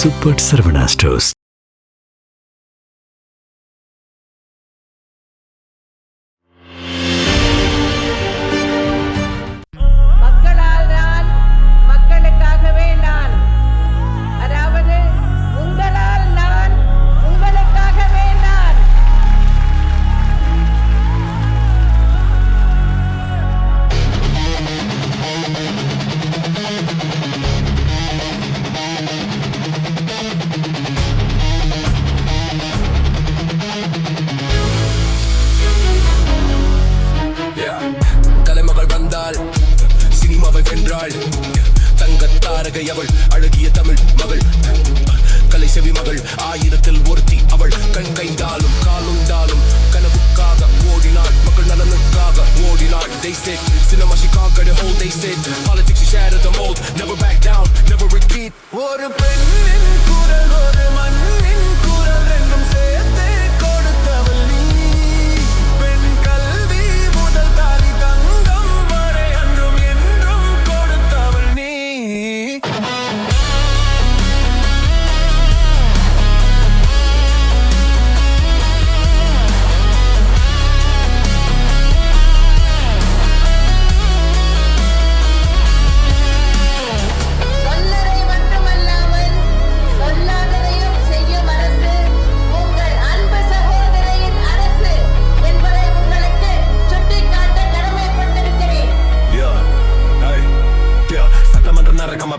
Super Sarvana Stores. சினிமாவை வென்றாள் தங்கத்தாரகை அவள், அழகிய தமிழ் மகள், கலை செவி மகள், ஆயிரத்தில் ஒருத்தி அவள். கண் கைந்தாலும் காலுண்டாலும் கனவுக்காக ஓடினாள், மக்கள் நலனுக்காக ஓடினாள். They said cinema she conquered the whole. They said politics she shattered the mold. Never back down, never repeat. ஒரு பெண்ணின் குரல், ஒரு மண்ணின் குரல், என்றும் சேர்த்தே கொடுத்தவள் நீ. பெண் கல்வி முதல் தாலி தங்கம் வரை அன்றும் என்றும் கொடுத்தவள் நீ.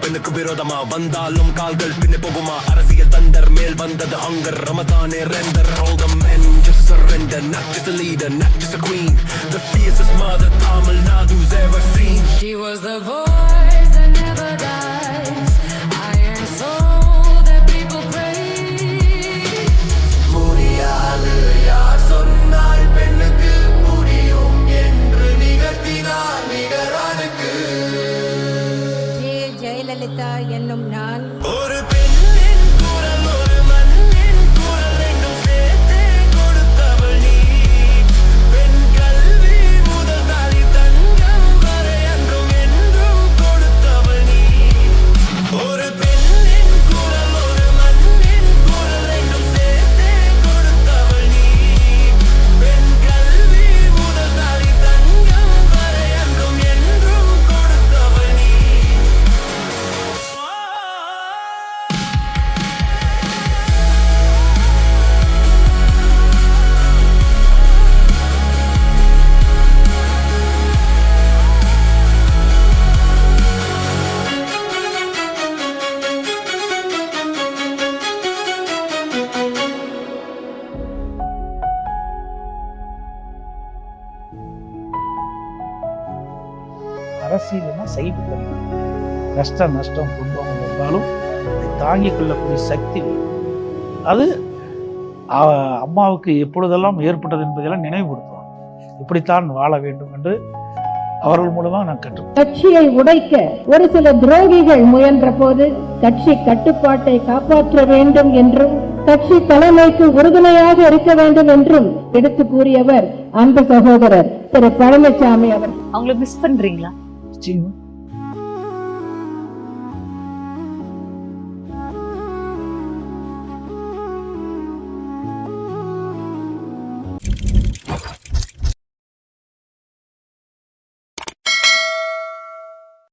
பெண்ணுக்கு விரோதமா வந்தாலும் கால்கள் பின்னே போகுமா? அரசியல் தண்டர் மேல் வந்தது ஹங்கர். ரமதானே ரெண்டர். All the men just surrender, not just a leader, not just a queen, the fiercest mother Tamil Nadu's ever seen. She was the voice that never dies, iron soul that people praise. முடியாது யார் சொன்னால் பெண்ணுக்கு முடியும் என்று நிகழ்த்தினார் நிகரானுக்கு. ஜெயலலிதா என்னும் நான் ஒரு பெண்ணின் குரல், ஒரு மண்ணின் குரல், என்றும் சேர்த்தே கொடுத்தவள் நீ. பெண் கல்வி முதல் தாலி தங்கம் வரை அன்றும் என்றும் கொடுத்தவள் நீ. ஒரு பெண்ணின் குரல், ஒரு மண்ணின் குரல், என்றும் சேர்த்தே கொடுத்தவள் நீ. பெண் கல்வி முதல் தாலி தங்கம் வரை அன்றும் என்றும் கொடுத்தவள் நீ. அரசியல்னா சைடு கஷ்டம் நஷ்டம் துன்பம் வந்தாலும் அதை தாங்கிக் கொள்ளக்கூடிய சக்தி வேணும். அது அம்மாவுக்கு எப்பொழுதெல்லாம் ஏற்பட்டது என்பதெல்லாம் நினைவுபடுத்துவாங்க. இப்படித்தான் வாழ வேண்டும் என்று அவர்கள் மூலமாக நான் கற்றுக்கொண்டேன். கட்சியை உடைக்க ஒரு சில துரோகிகள் முயன்ற போது கட்சி கட்டுப்பாட்டை காப்பாற்ற வேண்டும் என்றும் கட்சி தலைமைக்கு உறுதுணையாக இருக்க வேண்டும் என்றும் எடுத்து கூறியவர் அன்பு சகோதரர் திரு பழனிசாமி அவர். அவங்களை மிஸ் பண்றீங்களா? நிச்சயமா